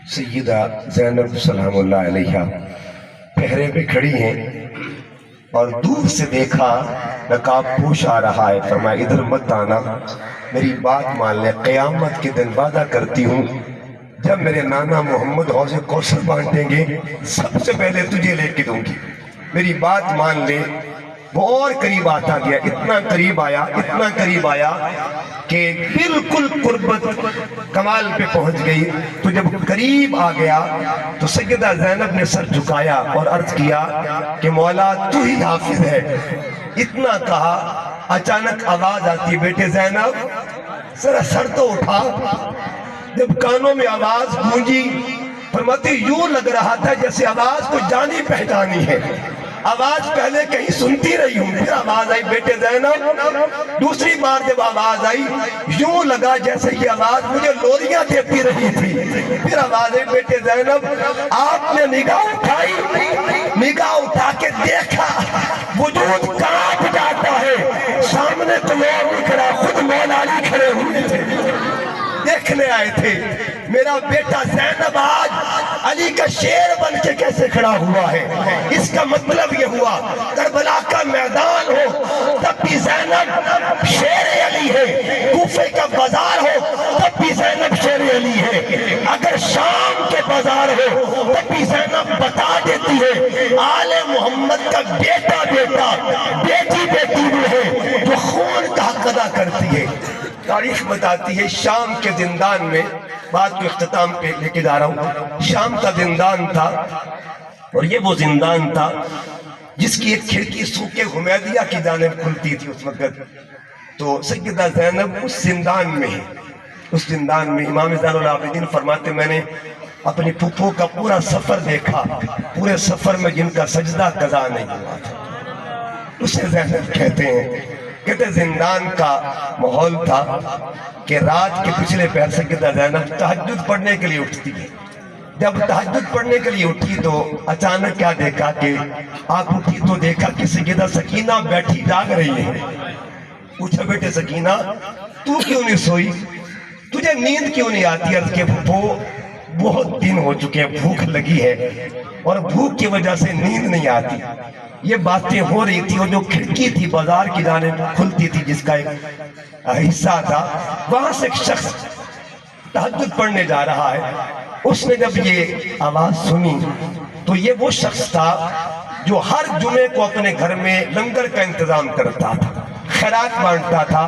سیدہ زینب سلام اللہ علیہ پہرے پہ کھڑی ہیں اور دور سے دیکھا نقاب پوش آ رہا ہے. فرمایا ادھر مت آنا, میری بات مان لے, قیامت کے دن وعدہ کرتی ہوں جب میرے نانا محمد حوض کوثر بانٹیں گے سب سے پہلے تجھے لے کے دوں گی, میری بات مان لے. وہ اور قریب آتا گیا, اتنا قریب آیا کہ بالکل قربت کمال پہ پہنچ گئی. تو جب قریب آ گیا تو سیدہ زینب نے سر جھکایا اور عرض کیا کہ مولا تو ہی حافظ ہے. اتنا کہا, اچانک آواز آتی, بیٹے زینب ذرا سر تو اٹھا. جب کانوں میں آواز گونجی فرماتی یوں لگ رہا تھا جیسے آواز کو جانی پہچانی ہے. آواز پہلے کہیں سنتی رہی ہوں, پھر آواز آئی بیٹے زینب. دوسری بار جب آواز آئی یوں لگا جیسے یہ آواز مجھے لوریاں دیتی رہی تھی. پھر آواز آئی بیٹے زینب. آپ نے نگاہ اٹھائی, نگاہ اٹھا کے دیکھا وجود کانپ جاتا ہے. سامنے کوئی اور نہیں کھڑا, خود مولا علی کھڑے ہوئے تھے, دیکھنے آئے تھے میرا بیٹا زینب آج علی کا شیر بن کے کیسے کھڑا ہوا ہے. اس کا مطلب یہ ہوا کربلا کا میدان ہو تب بھی زینب شیر علی ہے, کوفے کا بازار ہو تب بھی زینب شیر علی ہے, اگر شام کے بازار ہو تب بھی زینب بتا دیتی ہے آل محمد کا بیٹا بیٹی بھی ہے جو خون کا حق ادا کرتی ہے. تاریخ بتاتی ہے شام کے زندان میں, بات کو اختتام پہ لے کے جا رہا ہوں, شام کا زندان تھا اور یہ وہ زندان تھا جس کی ایک کھڑکی سوق حمیدیہ کی جانب کھلتی تھی اس وقت. تو سیدہ زینب اس زندان میں ہے, اس زندان میں. امام زین العابدین فرماتے میں نے اپنی پھپھو کا پورا سفر دیکھا, پورے سفر میں جن کا سجدہ قضا نہیں ہوا تھا اسے زینب کہتے ہیں. کہتے زندان کا ماحول تھا کہ رات کے پچھلے پہر سیدہ زینب تہجد پڑھنے کے لیے اٹھتی ہے. جب تہجد پڑھنے کے لیے اٹھی تو اچانک کیا دیکھا کہ آپ اٹھی تو دیکھا کہ سیدہ سکینہ بیٹھی جاگ رہی ہے. پوچھا بیٹے سکینہ تو کیوں نہیں سوئی, تجھے نیند کیوں نہیں آتی؟ عرض کہ پھپھو بہت دن ہو چکے, بھوک لگی ہے اور بھوک کی وجہ سے نیند نہیں آتی. یہ باتیں ہو رہی تھی اور جو کھڑکی تھی بازار کی جانب کھلتی تھی جس کا ایک حصہ تھا, وہاں سے ایک شخص تہجد پڑھنے جا رہا ہے. اس نے جب یہ آواز سنی تو یہ وہ شخص تھا جو ہر جمعے کو اپنے گھر میں لنگر کا انتظام کرتا تھا, خیرات بانٹتا تھا.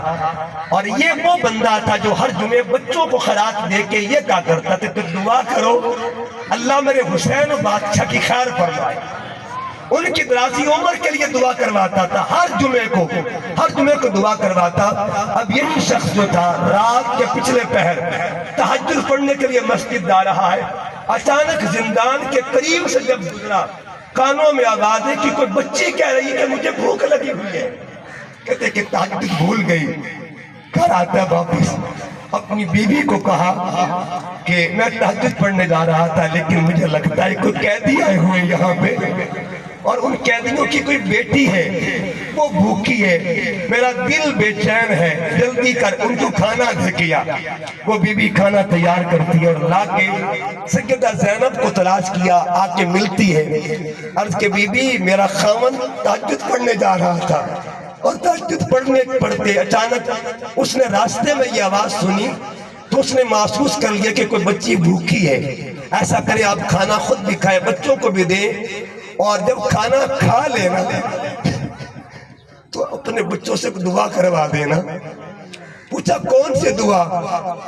اور یہ وہ بندہ تھا جو ہر جمعے بچوں کو خیرات دے کے یہ کہا کرتا تھا کہ دعا کرو اللہ میرے حسین و بادشاہ کی خیر فرمائے. ان کی درازی عمر کے لیے دعا کرواتا تھا, ہر جمعے کو دعا کرواتا. اب یہی شخص جو تھا رات کے پچھلے پہر تہجد پڑھنے کے لیے مسجد جا رہا ہے. اچانک زندان کے قریب سے جب گزرا کانوں میں آواز ہے کہ کوئی بچی کہہ رہی ہے کہ مجھے بھوک لگی ہوئی ہے. کہتے کہ تہجد بھول گئی. گھر آتا ہے واپس, اپنی بیوی کو کہا کہ میں تہجد پڑھنے جا رہا تھا لیکن مجھے لگتا ہے کوئی قیدی آئے ہوئے یہاں پہ اور ان قیدیوں کی کوئی بیٹی ہے وہ بھوکی ہے, میرا دل بے چین ہے, جلدی کر ان کو کھانا دے کیا. وہ بی بی کھانا تیار کرتی ہے اور لا کے سیدہ زینب کو تلاش کیا, آ کے ملتی ہے. عرض کہ بی بی میرا خاوند تہجد پڑھنے جا رہا تھا اور تہجد پڑھتے اچانک اس نے راستے میں یہ آواز سنی تو اس نے محسوس کر لیا کہ کوئی بچی بھوکی ہے. ایسا کرے آپ کھانا خود بھی کھائیں, بچوں کو بھی دیں, اور جب کھانا کھا لینا تو اپنے بچوں سے دعا کروا دینا. پوچھا کون سی دعا؟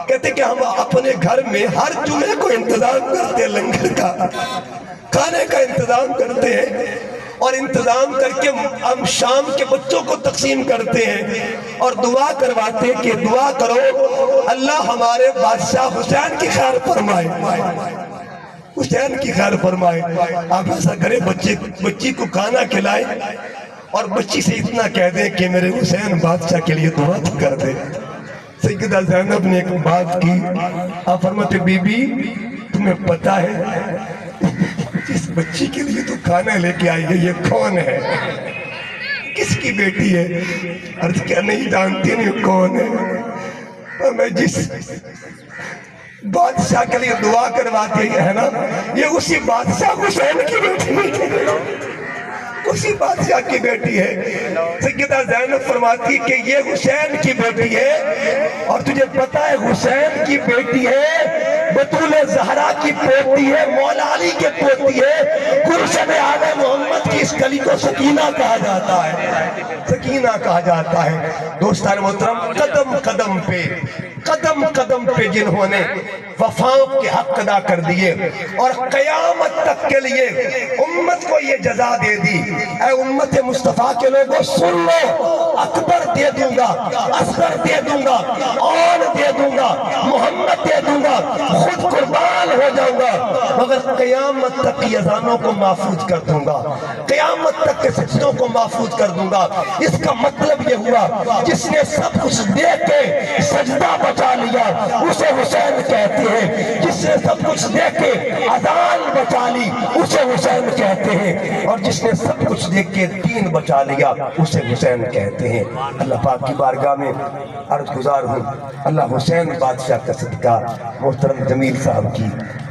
کہتے کہ ہم اپنے گھر میں ہر جمعے کو انتظام کرتے ہیں, لنگر کا کھانے کا انتظام کرتے ہیں اور انتظام کر کے ہم شام کے بچوں کو تقسیم کرتے ہیں اور دعا کرواتے ہیں کہ دعا کرو اللہ ہمارے بادشاہ حسین کی خیر فرمائے, حسین کی خیر فرمائے. آپ ایسا کریں بچی کو کھانا کھلائیں اور بچی سے اتنا کہہ دیں کہ میرے حسین بادشاہ کے لیے دعا کر دے. سیدہ زینب نے ایک بات کی, آپ فرماتے بی بی تمہیں پتا ہے جس بچی کے لیے تو کھانا لے کے آئی ہے یہ کون ہے, کس کی بیٹی ہے؟ عرض کیا نہیں جانتی نہیں کون ہے. میں بادشاہ کے لیے دعا کرواتے ہیں نا، یہ اسی بادشاہ حسین کی بیٹی ہے، اسی بادشاہ کی بیٹی ہے۔ سیدہ زینب فرماتی کہ یہ حسین کی بیٹی ہے، اور تجھے پتا ہے حسین کی بیٹی ہے، بطول زہرا کی پوتی ہے، مولا علی کے پوتی ہے۔ گلشن آل محمد کی اس گلی کو سکینہ کہا جاتا ہے، سکینہ کہا جاتا ہے۔ دوستان محترم، قدم قدم پہ جنہوں نے وفاؤں کے حق ادا کر دیے اور قیامت تک کے لیے امت کو یہ جزا دے دی، اے امت مصطفیٰ کے لوگوں سن لو، اکبر دے دوں گا، اصغر دے دوں گا، آن دے دوں گا، محمد دے دوں گا، خود قربان ہو جاؤں گا، مگر قیامت تک کی اذانوں کو محفوظ کر دوں گا، قیامت تک کے سجدوں کو محفوظ کر دوں گا۔ اس کا مطلب یہ ہوا جس نے سب کچھ دے کے سجدہ بچا لیا اسے حسین کہتے ہیں، جس نے سب کچھ دے کے اذان بچا لی اسے حسین کہتے ہیں، اور جس نے سب کچھ دے کے دین بچا لیا اسے حسین کہتے ہیں۔ اللہ پاک کی بارگاہ میں عرض گزار ہوں، اللہ حسین بادشاہ کا صدقہ محترم جمیل صاحب کی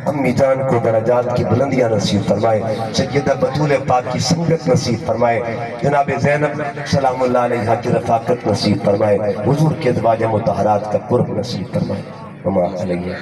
امی جان کو درجات کی بلندیاں نصیب فرمائے، سیدہ بطول پاک کی سنگت نصیب فرمائے، جناب زینب سلام اللہ علیہ کی رفاقت نصیب فرمائے، حضور کے ازواج مطہرات کا قرب نصیب فرمائے۔ وما علیہ